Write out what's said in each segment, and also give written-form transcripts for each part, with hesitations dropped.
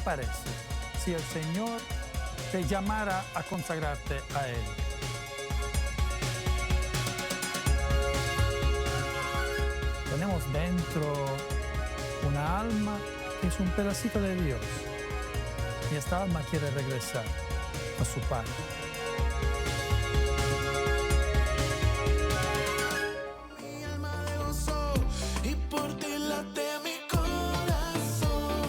parece si el Señor te llamara a consagrarte a Él? Tenemos dentro una alma que es un pedacito de Dios y esta alma quiere regresar a su Padre. Mi alma de gozo y por ti late mi corazón.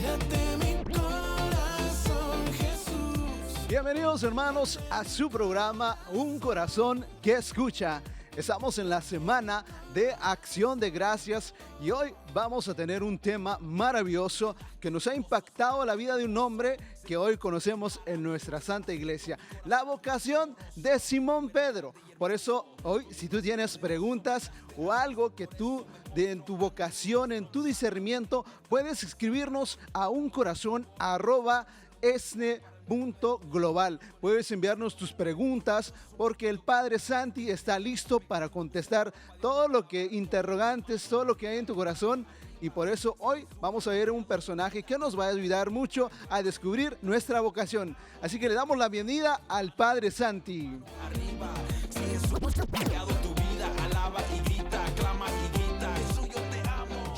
Late mi corazón, Jesús. Bienvenidos hermanos a su programa Un Corazón que Escucha. Estamos en la semana de Acción de Gracias y hoy vamos a tener un tema maravilloso que nos ha impactado la vida de un hombre que hoy conocemos en nuestra Santa Iglesia, la vocación de Simón Pedro. Por eso hoy, si tú tienes preguntas o algo que tú, en tu vocación, en tu discernimiento, puedes escribirnos a uncorazon@esne.global. Puedes enviarnos tus preguntas porque el Padre Santi está listo para contestar todo lo que interrogantes, todo lo que hay en tu corazón. Y por eso hoy vamos a ver un personaje que nos va a ayudar mucho a descubrir nuestra vocación. Así que le damos la bienvenida al Padre Santi. Arriba, si Jesús ha cambiado tu vida, alaba y grita, clama y grita. Jesús, yo te amo.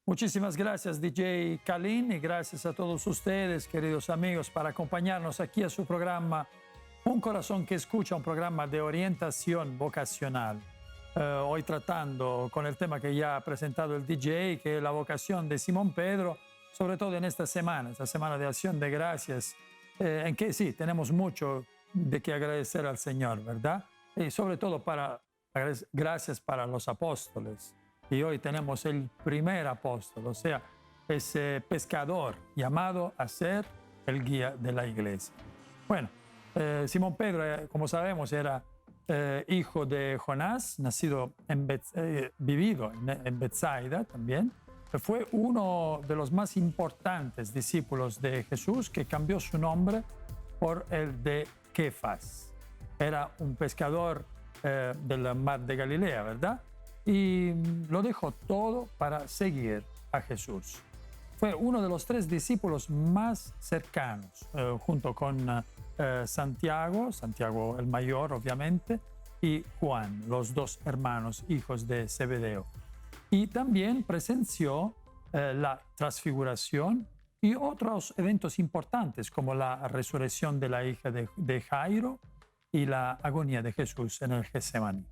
Muchísimas gracias, DJ Kalin, y gracias a todos ustedes, queridos amigos, por acompañarnos aquí a su programa Un Corazón que Escucha, un programa de orientación vocacional. Hoy tratando con el tema que ya ha presentado el DJ, que es la vocación de Simón Pedro, sobre todo en esta semana de Acción de Gracias, en que sí, tenemos mucho de qué agradecer al Señor, ¿verdad? Y sobre todo gracias para los apóstoles. Y hoy tenemos el primer apóstol, o sea, ese pescador llamado a ser el guía de la iglesia. Bueno, Simón Pedro, como sabemos, era hijo de Jonás, vivido en Betsaida también. Fue uno de los más importantes discípulos de Jesús, que cambió su nombre por el de Kefas. Era un pescador del mar de Galilea, ¿verdad? Y lo dejó todo para seguir a Jesús. Fue uno de los 3 discípulos más cercanos, junto con Santiago el mayor obviamente, y Juan, los 2 hermanos, hijos de Zebedeo. Y también presenció la transfiguración y otros eventos importantes, como la resurrección de la hija de Jairo y la agonía de Jesús en el Getsemaní.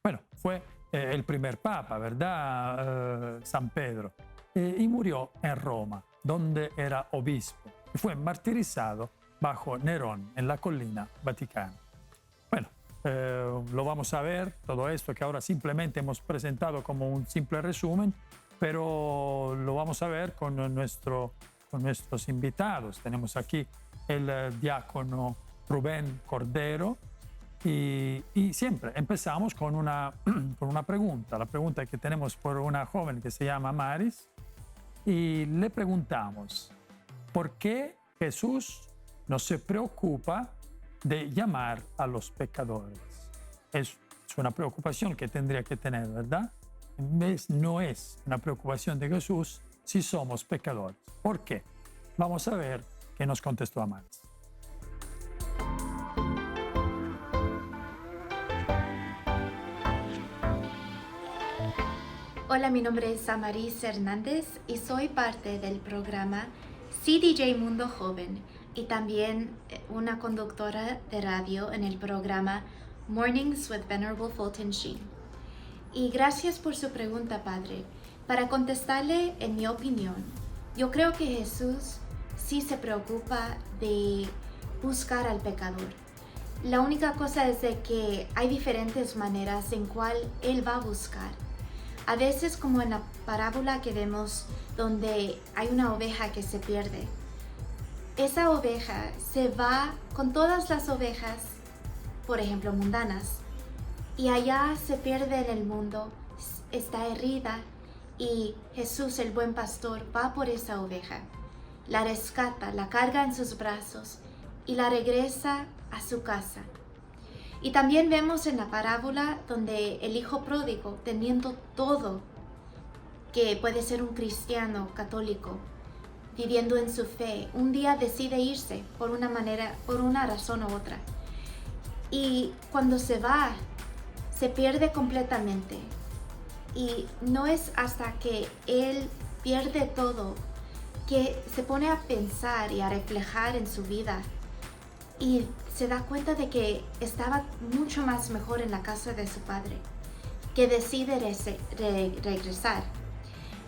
Bueno, fue el primer papa, ¿verdad? San Pedro. Y murió en Roma, donde era obispo. Y fue martirizado bajo Nerón en la colina Vaticana. Bueno, lo vamos a ver, todo esto que ahora simplemente hemos presentado como un simple resumen, pero lo vamos a ver con nuestros invitados. Tenemos aquí el diácono Rubén Cordero. Y siempre empezamos con una pregunta, la pregunta que tenemos por una joven que se llama Maris, y le preguntamos, ¿por qué Jesús no se preocupa de llamar a los pecadores? Es una preocupación que tendría que tener, ¿verdad? No es una preocupación de Jesús si somos pecadores. ¿Por qué? Vamos a ver qué nos contestó Maris. Hola, mi nombre es Amaris Hernández y soy parte del programa CDJ Mundo Joven y también una conductora de radio en el programa Mornings with Venerable Fulton Sheen. Y gracias por su pregunta, Padre. Para contestarle, en mi opinión, yo creo que Jesús sí se preocupa de buscar al pecador. La única cosa es de que hay diferentes maneras en cual Él va a buscar. A veces, como en la parábola que vemos donde hay una oveja que se pierde, esa oveja se va con todas las ovejas, por ejemplo, mundanas, y allá se pierde en el mundo, está herida, y Jesús, el buen pastor, va por esa oveja, la rescata, la carga en sus brazos y la regresa a su casa. Y también vemos en la parábola donde el hijo pródigo, teniendo todo, que puede ser un cristiano católico viviendo en su fe, un día decide irse por una razón u otra. Y cuando se va, se pierde completamente. Y no es hasta que él pierde todo que se pone a pensar y a reflejar en su vida y se da cuenta de que estaba mucho más mejor en la casa de su padre, que decide regresar.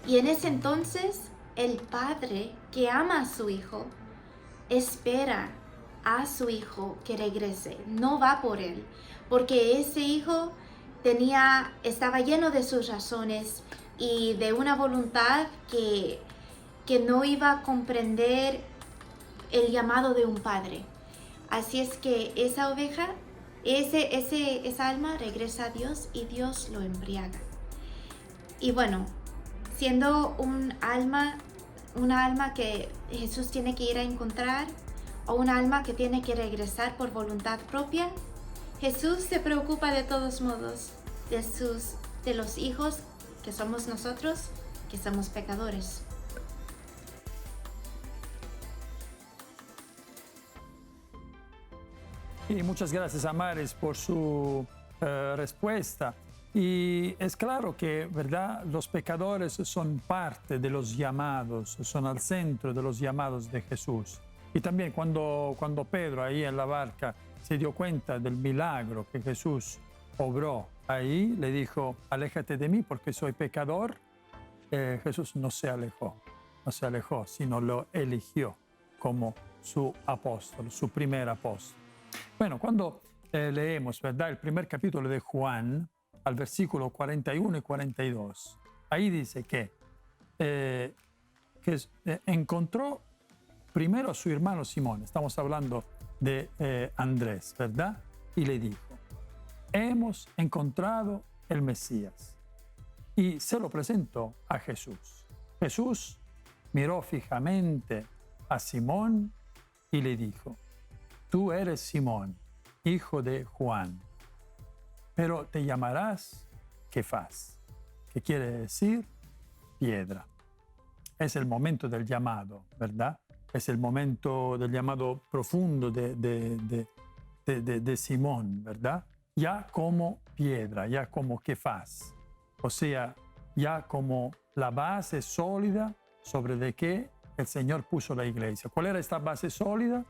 Y en ese entonces, el padre que ama a su hijo espera a su hijo que regrese, no va por él, porque ese hijo estaba lleno de sus razones y de una voluntad que no iba a comprender el llamado de un padre. Así es que esa oveja, esa alma regresa a Dios y Dios lo embriaga. Y bueno, siendo una alma que Jesús tiene que ir a encontrar o una alma que tiene que regresar por voluntad propia, Jesús se preocupa de todos modos de los hijos que somos nosotros, que somos pecadores. Y muchas gracias a Maris por su respuesta. Y es claro que, ¿verdad?, los pecadores son parte de los llamados, son al centro de los llamados de Jesús. Y también cuando Pedro ahí en la barca se dio cuenta del milagro que Jesús obró ahí, le dijo, aléjate de mí porque soy pecador. Jesús no se alejó, sino lo eligió como su apóstol, su primer apóstol. Bueno, cuando leemos, ¿verdad?, el primer capítulo de Juan, al versículo 41 y 42, ahí dice que encontró primero a su hermano Simón, estamos hablando de Andrés, ¿verdad? Y le dijo, hemos encontrado el Mesías. Y se lo presentó a Jesús. Jesús miró fijamente a Simón y le dijo, tú eres Simón, hijo de Juan, pero te llamarás Kefas, que quiere decir piedra. Es el momento del llamado, ¿verdad? Es el momento del llamado profundo de Simón, ¿verdad? Ya como piedra, ya como Kefas. O sea, ya como la base sólida sobre de que el Señor puso la iglesia. ¿Cuál era esta base sólida?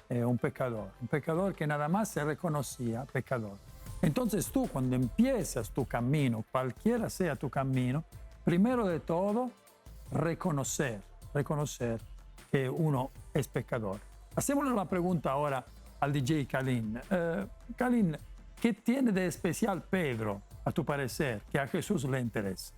Un pecador que nada más se reconocía pecador. Entonces tú, cuando empiezas tu camino, cualquiera sea tu camino, primero de todo, reconocer que uno es pecador. Hacémosle la pregunta ahora al DJ Kalin. Kalin, ¿qué tiene de especial Pedro, a tu parecer, que a Jesús le interesa?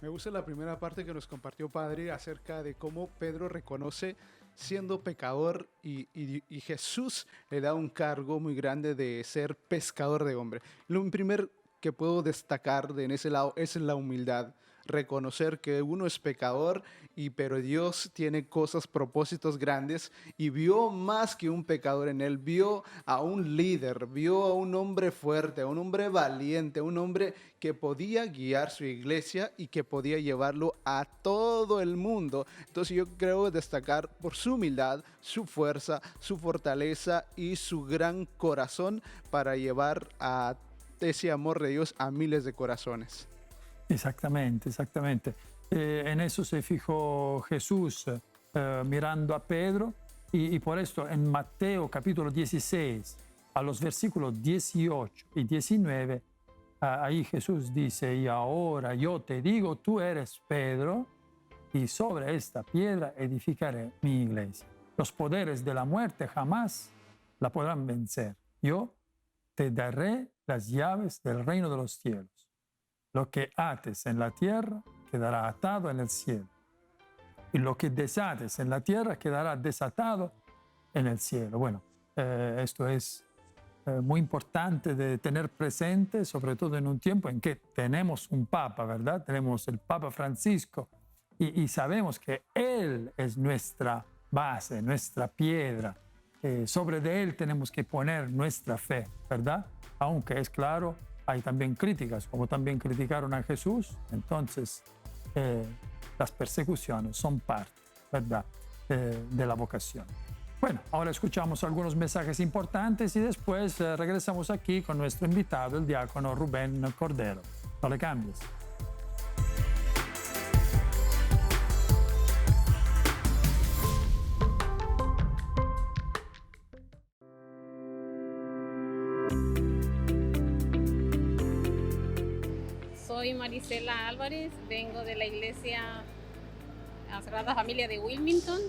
Me gusta la primera parte que nos compartió Padre acerca de cómo Pedro reconoce siendo pecador y Jesús le da un cargo muy grande de ser pescador de hombre. Lo primero que puedo destacar en ese lado es la humildad. Reconocer que uno es pecador, pero Dios tiene propósitos grandes y vio más que un pecador en él, vio a un líder, vio a un hombre fuerte, a un hombre valiente, a un hombre que podía guiar su iglesia y que podía llevarlo a todo el mundo. Entonces yo creo destacar por su humildad, su fuerza, su fortaleza y su gran corazón para llevar a ese amor de Dios a miles de corazones. Exactamente. En eso se fijó Jesús mirando a Pedro y por esto en Mateo capítulo 16, a los versículos 18 y 19, ahí Jesús dice, y ahora yo te digo, tú eres Pedro y sobre esta piedra edificaré mi iglesia. Los poderes de la muerte jamás la podrán vencer. Yo te daré las llaves del reino de los cielos. Lo que ates en la tierra quedará atado en el cielo. Y lo que desates en la tierra quedará desatado en el cielo. Bueno, esto es muy importante de tener presente, sobre todo en un tiempo en que tenemos un Papa, ¿verdad? Tenemos el Papa Francisco y sabemos que Él es nuestra base, nuestra piedra. Sobre de Él tenemos que poner nuestra fe, ¿verdad? Aunque es claro, hay también críticas, como también criticaron a Jesús. Entonces, las persecuciones son parte, ¿verdad?, de la vocación. Bueno, ahora escuchamos algunos mensajes importantes y después regresamos aquí con nuestro invitado, el diácono Rubén Cordero. No le cambies. Soy Marisela Álvarez, vengo de la iglesia Sagrada Familia de Wilmington.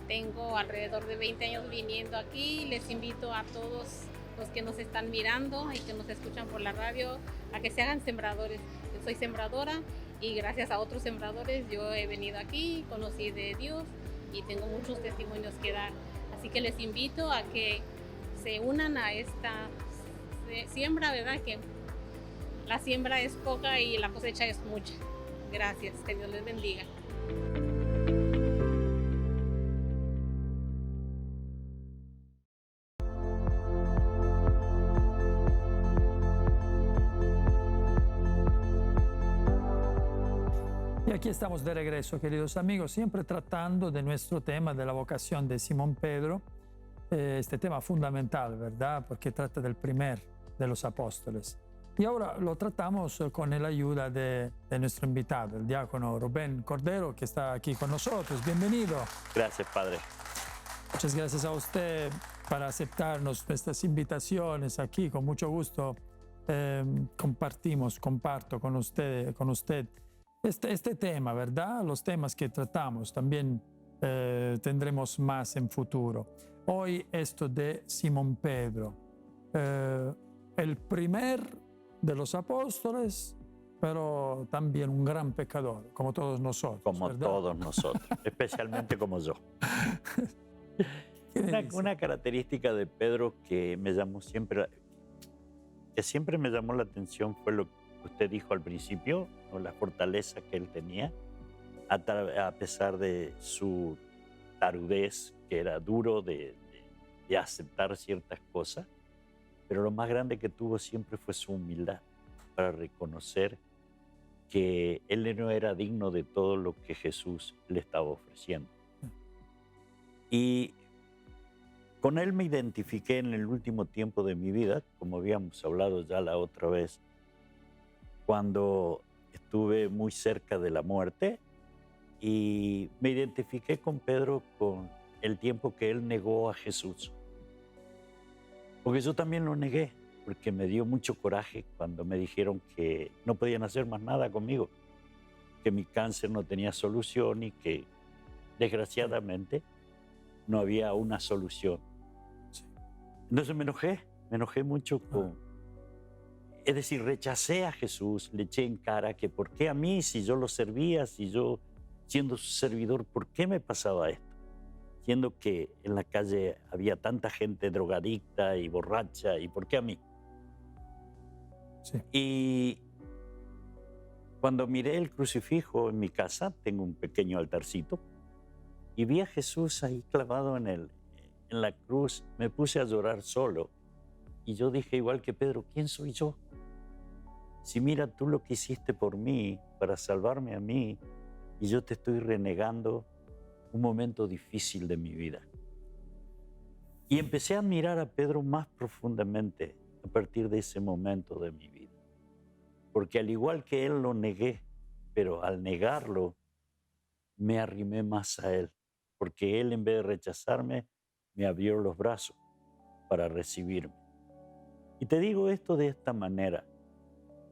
Tengo alrededor de 20 años viniendo aquí. Les invito a todos los que nos están mirando y que nos escuchan por la radio a que se hagan sembradores. Yo soy sembradora y gracias a otros sembradores yo he venido aquí, conocí de Dios y tengo muchos testimonios que dar. Así que les invito a que se unan a esta siembra, ¿verdad? Que la siembra es poca y la cosecha es mucha. Gracias, que Dios les bendiga. Y aquí estamos de regreso, queridos amigos, siempre tratando de nuestro tema de la vocación de Simón Pedro, este tema fundamental, ¿verdad? Porque trata del primer de los apóstoles. Y ahora lo tratamos con la ayuda de nuestro invitado, el diácono Rubén Cordero, que está aquí con nosotros. Bienvenido. Gracias, Padre. Muchas gracias a usted por aceptarnos nuestras invitaciones aquí. Con mucho gusto comparto con usted este tema, ¿verdad? Los temas que tratamos también tendremos más en futuro. Hoy esto de Simón Pedro, el primer de los apóstoles, pero también un gran pecador, como todos nosotros. Como ¿verdad? todos nosotros, especialmente como yo. Una característica de Pedro que me llamó siempre, que siempre me llamó la atención fue lo que usted dijo al principio, ¿no? La fortaleza que él tenía, a pesar de su tarudez, que era duro de aceptar ciertas cosas, pero lo más grande que tuvo siempre fue su humildad para reconocer que él no era digno de todo lo que Jesús le estaba ofreciendo. Y con él me identifiqué en el último tiempo de mi vida, como habíamos hablado ya la otra vez, cuando estuve muy cerca de la muerte, y me identifiqué con Pedro con el tiempo que él negó a Jesús. Porque yo también lo negué, porque me dio mucho coraje cuando me dijeron que no podían hacer más nada conmigo, que mi cáncer no tenía solución y que desgraciadamente no había una solución. Entonces me enojé mucho es decir, rechacé a Jesús, le eché en cara que por qué a mí, si yo lo servía, si yo siendo su servidor, ¿por qué me pasaba esto? Siendo que en la calle había tanta gente drogadicta y borracha, ¿y por qué a mí? Sí. Y cuando miré el crucifijo en mi casa, tengo un pequeño altarcito, y vi a Jesús ahí clavado en la cruz, me puse a llorar solo. Y yo dije, igual que Pedro, ¿quién soy yo? Si mira tú lo que hiciste por mí, para salvarme a mí, y yo te estoy renegando un momento difícil de mi vida. Y empecé a admirar a Pedro más profundamente a partir de ese momento de mi vida. Porque al igual que él lo negué, pero al negarlo, me arrimé más a él. Porque él, en vez de rechazarme, me abrió los brazos para recibirme. Y te digo esto de esta manera.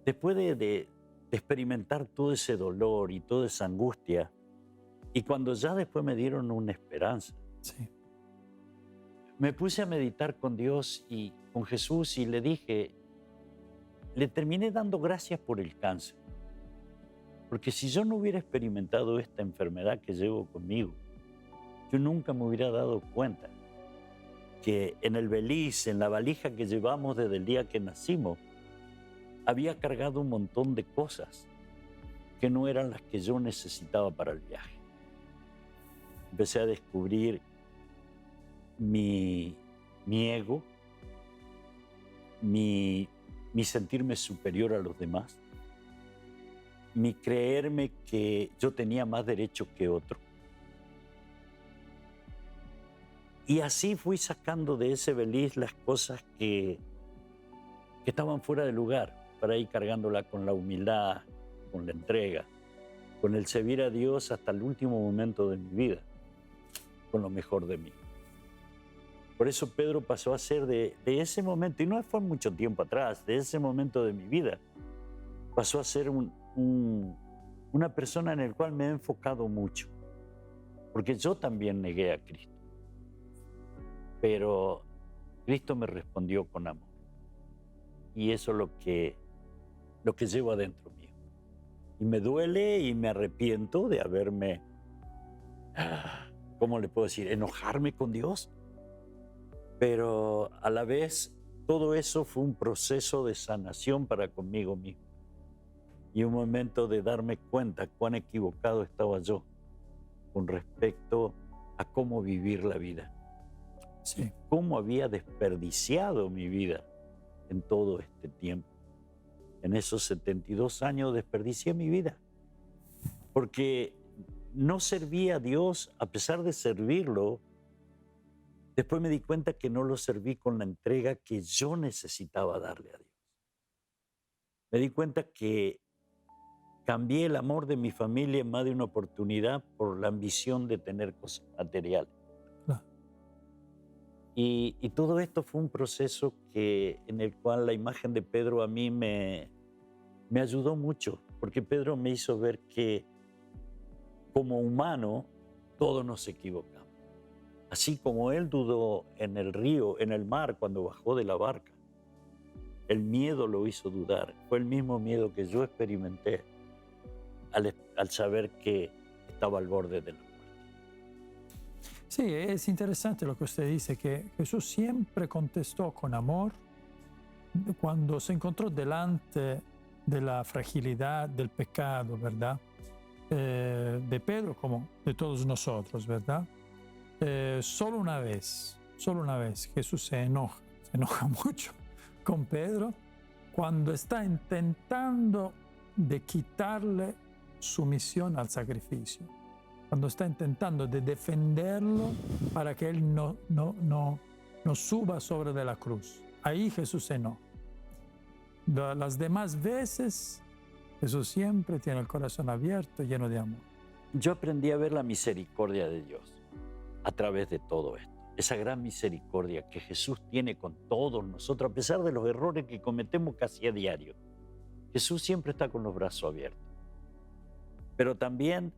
Después de experimentar todo ese dolor y toda esa angustia, y cuando ya después me dieron una esperanza, Sí. me puse a meditar con Dios y con Jesús y le dije, le terminé dando gracias por el cáncer. Porque si yo no hubiera experimentado esta enfermedad que llevo conmigo, yo nunca me hubiera dado cuenta que en el beliz, en la valija que llevamos desde el día que nacimos, había cargado un montón de cosas que no eran las que yo necesitaba para el viaje. Empecé a descubrir mi ego, mi sentirme superior a los demás. mi creerme que yo tenía más derecho que otro. Y así fui sacando de ese beliz las cosas que estaban fuera de lugar, para ir cargándola con la humildad, con la entrega, con el servir a Dios hasta el último momento de mi vida, con lo mejor de mí. Por eso Pedro pasó a ser de ese momento, y no fue mucho tiempo atrás, de ese momento de mi vida, pasó a ser una persona en la cual me he enfocado mucho, porque yo también negué a Cristo, pero Cristo me respondió con amor, y eso es lo que llevo adentro mío. Y me duele y me arrepiento de haberme, ¿cómo le puedo decir?, enojarme con Dios. Pero a la vez, todo eso fue un proceso de sanación para conmigo mismo. Y un momento de darme cuenta cuán equivocado estaba yo con respecto a cómo vivir la vida. Sí. Cómo había desperdiciado mi vida en todo este tiempo. En esos 72 años desperdicié mi vida. Porque no servía a Dios a pesar de servirlo. Después me di cuenta que no lo serví con la entrega que yo necesitaba darle a Dios. Me di cuenta que cambié el amor de mi familia en más de una oportunidad por la ambición de tener cosas materiales. Claro. Y todo esto fue un proceso en el cual la imagen de Pedro a mí me ayudó mucho, porque Pedro me hizo ver que como humano todos nos equivocamos. Así como él dudó en el río, en el mar, cuando bajó de la barca, el miedo lo hizo dudar. Fue el mismo miedo que yo experimenté al saber que estaba al borde de la muerte. Sí, es interesante lo que usted dice, que Jesús siempre contestó con amor cuando se encontró delante de la fragilidad del pecado, ¿verdad? De Pedro como de todos nosotros, ¿verdad? Solo una vez Jesús se enoja mucho con Pedro cuando está intentando de quitarle su misión al sacrificio, cuando está intentando de defenderlo para que él no suba sobre de la cruz. Ahí Jesús se enoja. Las demás veces Jesús siempre tiene el corazón abierto, lleno de amor. Yo aprendí a ver la misericordia de Dios a través de todo esto. Esa gran misericordia que Jesús tiene con todos nosotros, a pesar de los errores que cometemos casi a diario. Jesús siempre está con los brazos abiertos. Pero también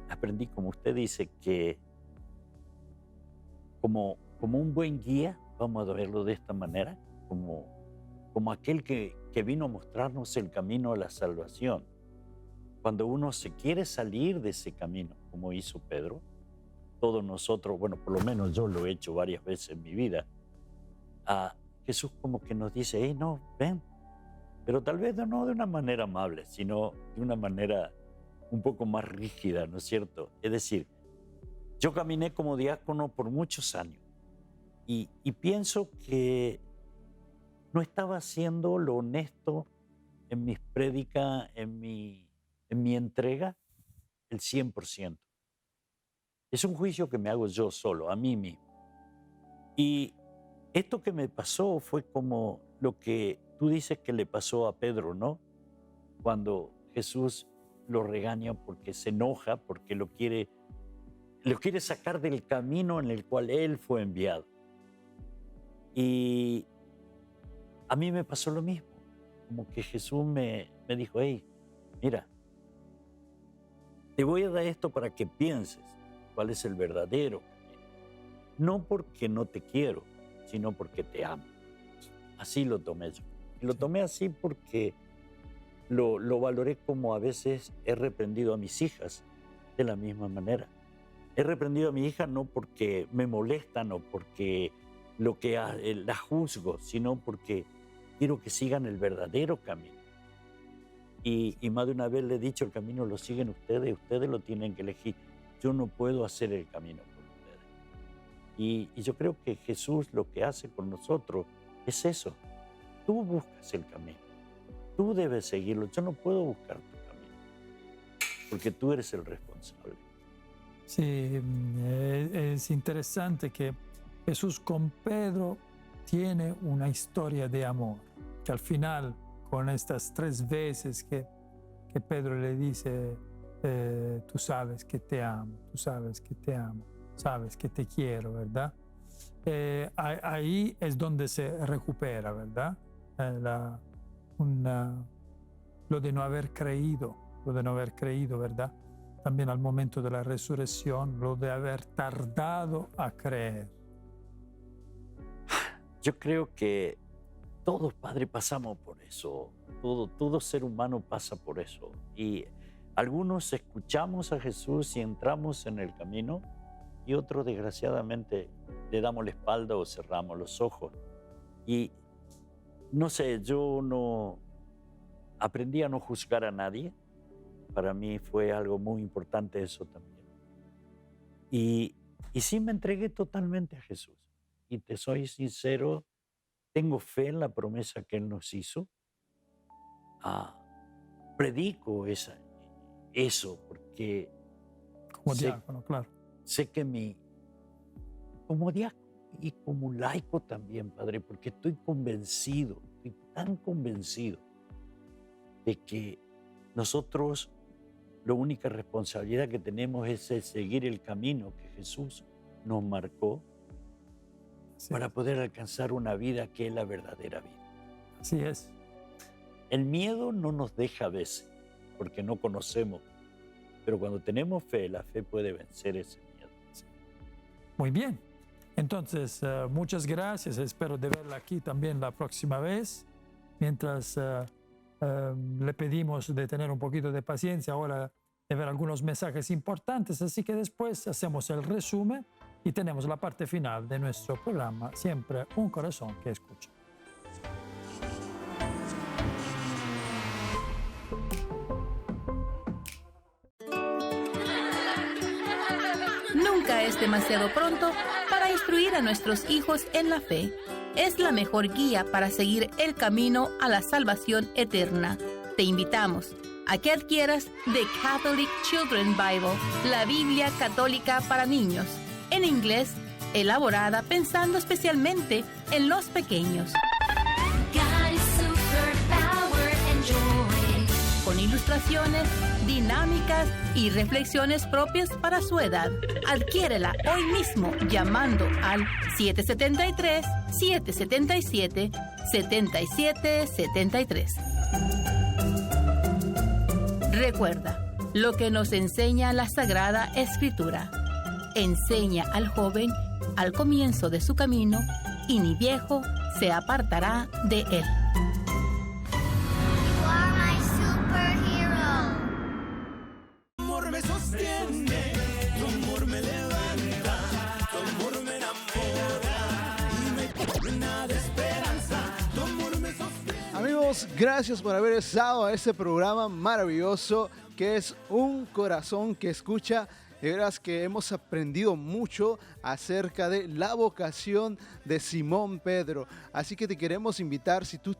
aprendí, como usted dice, que como un buen guía, vamos a verlo de esta manera, como aquel que vino a mostrarnos el camino a la salvación. Cuando uno se quiere salir de ese camino, como hizo Pedro, todos nosotros, bueno, por lo menos yo lo he hecho varias veces en mi vida, Jesús como que nos dice, hey, no, ven, pero tal vez no de una manera amable, sino de una manera un poco más rígida, ¿no es cierto? Es decir, yo caminé como diácono por muchos años y pienso que no estaba haciendo lo honesto en mis prédicas, en mi entrega, el 100%. Es un juicio que me hago yo solo, a mí mismo. Y esto que me pasó fue como lo que tú dices que le pasó a Pedro, ¿no? Cuando Jesús lo regaña porque se enoja, porque lo quiere sacar del camino en el cual él fue enviado. Y a mí me pasó lo mismo, como que Jesús me dijo, hey, mira, te voy a dar esto para que pienses cuál es el verdadero camino. No porque no te quiero, sino porque te amo. Así lo tomé yo. Y lo tomé así porque lo valoré como a veces he reprendido a mis hijas de la misma manera. He reprendido a mi hija no porque me molestan o porque la juzgo, sino porque quiero que sigan el verdadero camino. Y más de una vez le he dicho, el camino lo siguen ustedes lo tienen que elegir. Yo no puedo hacer el camino por ustedes. Y yo creo que Jesús lo que hace con nosotros es eso. Tú buscas el camino. tú debes seguirlo. Yo no puedo buscar tu camino, porque tú eres el responsable. Sí, es interesante que Jesús con Pedro tiene una historia de amor, que al final, con estas 3 veces que Pedro le dice, tú sabes que te amo, tú sabes que te amo, sabes que te quiero, ¿verdad? Ahí es donde se recupera, ¿verdad? Lo de no haber creído, ¿verdad? También al momento de la resurrección, lo de haber tardado a creer. Yo creo que todos, Padre, pasamos por eso. Todo ser humano pasa por eso. Y algunos escuchamos a Jesús y entramos en el camino, y otros, desgraciadamente, le damos la espalda o cerramos los ojos. Y no sé, yo no aprendí a no juzgar a nadie. Para mí fue algo muy importante eso también. Y sí me entregué totalmente a Jesús. Y te soy sincero, tengo fe en la promesa que Él nos hizo. Predico eso porque Como diácono, claro. sé que como diácono y como laico también, Padre, porque estoy tan convencido de que nosotros la única responsabilidad que tenemos es seguir el camino que Jesús nos marcó, Sí, para poder alcanzar una vida que es la verdadera vida. así es. El miedo no nos deja a veces, porque no conocemos, pero cuando tenemos fe, la fe puede vencer ese miedo. Muy bien. Entonces, muchas gracias. Espero de verla aquí también la próxima vez. Mientras le pedimos de tener un poquito de paciencia ahora de ver algunos mensajes importantes. Así que después hacemos el resumen y tenemos la parte final de nuestro programa, Siempre un corazón que escucha. Nunca es demasiado pronto para instruir a nuestros hijos en la fe. Es la mejor guía para seguir el camino a la salvación eterna. Te invitamos a que adquieras The Catholic Children's Bible, la Biblia católica para niños, en inglés, elaborada pensando especialmente en los pequeños. Con ilustraciones, dinámicas y reflexiones propias para su edad. Adquiérela hoy mismo llamando al 773-777-7773. Recuerda lo que nos enseña la Sagrada Escritura. Enseña al joven al comienzo de su camino y ni viejo se apartará de él. Amigos, gracias por haber estado a este programa maravilloso que es Un Corazón que Escucha. De veras que hemos aprendido mucho acerca de la vocación de Simón Pedro. Así que te queremos invitar, si tú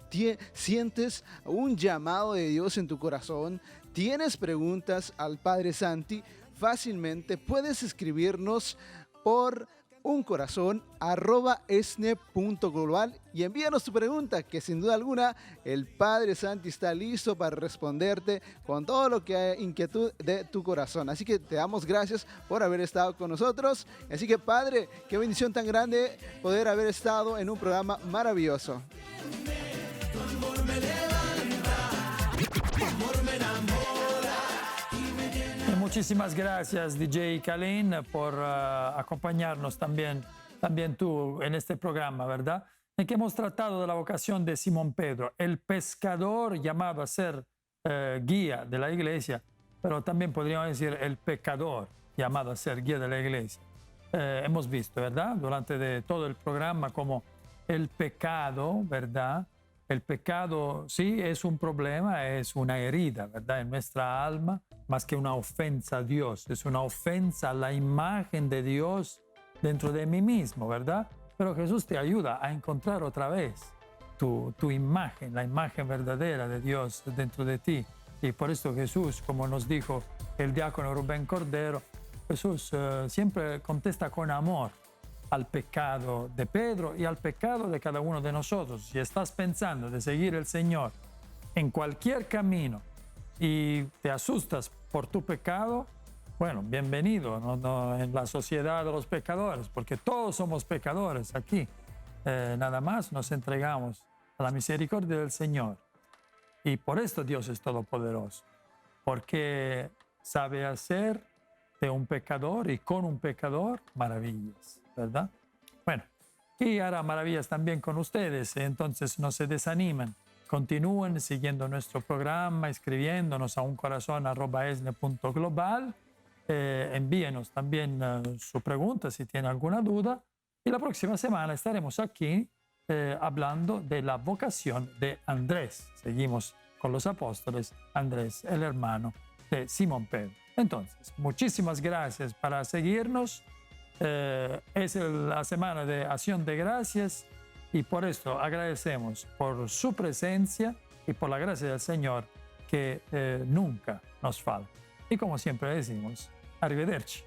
sientes un llamado de Dios en tu corazón, tienes preguntas al Padre Santi, fácilmente puedes escribirnos por uncorazon@esne.global y envíanos tu pregunta, que sin duda alguna el Padre Santi está listo para responderte con todo lo que hay inquietud de tu corazón. Así que te damos gracias por haber estado con nosotros. Así que, Padre, qué bendición tan grande poder haber estado en un programa maravilloso. Muchísimas gracias, DJ Kalin, por acompañarnos también tú en este programa, ¿verdad? En que hemos tratado de la vocación de Simón Pedro, el pescador llamado a ser guía de la iglesia, pero también podríamos decir el pecador llamado a ser guía de la iglesia. Hemos visto, ¿verdad? Durante todo el programa como el pecado, ¿verdad? El pecado sí es un problema, es una herida, ¿verdad? En nuestra alma, más que una ofensa a Dios, es una ofensa a la imagen de Dios dentro de mí mismo, ¿verdad? Pero Jesús te ayuda a encontrar otra vez tu imagen, la imagen verdadera de Dios dentro de ti. Y por esto Jesús, como nos dijo el diácono Rubén Cordero, Jesús siempre contesta con amor al pecado de Pedro y al pecado de cada uno de nosotros. Si estás pensando de seguir el Señor en cualquier camino y te asustas por tu pecado, bueno, bienvenido en la sociedad de los pecadores, porque todos somos pecadores aquí. Nada más nos entregamos a la misericordia del Señor. Y por esto Dios es todopoderoso, porque sabe hacer de un pecador y con un pecador maravillas, ¿verdad? Bueno, y hará maravillas también con ustedes, entonces no se desanimen. Continúen siguiendo nuestro programa, escribiéndonos a uncorazon@esne.global. Envíenos también su pregunta si tiene alguna duda. Y la próxima semana estaremos aquí hablando de la vocación de Andrés. Seguimos con los apóstoles, Andrés, el hermano de Simón Pedro. Entonces, muchísimas gracias para seguirnos. Es la semana de Acción de Gracias y por esto agradecemos por su presencia y por la gracia del Señor que nunca nos falta. Y como siempre decimos, arrivederci.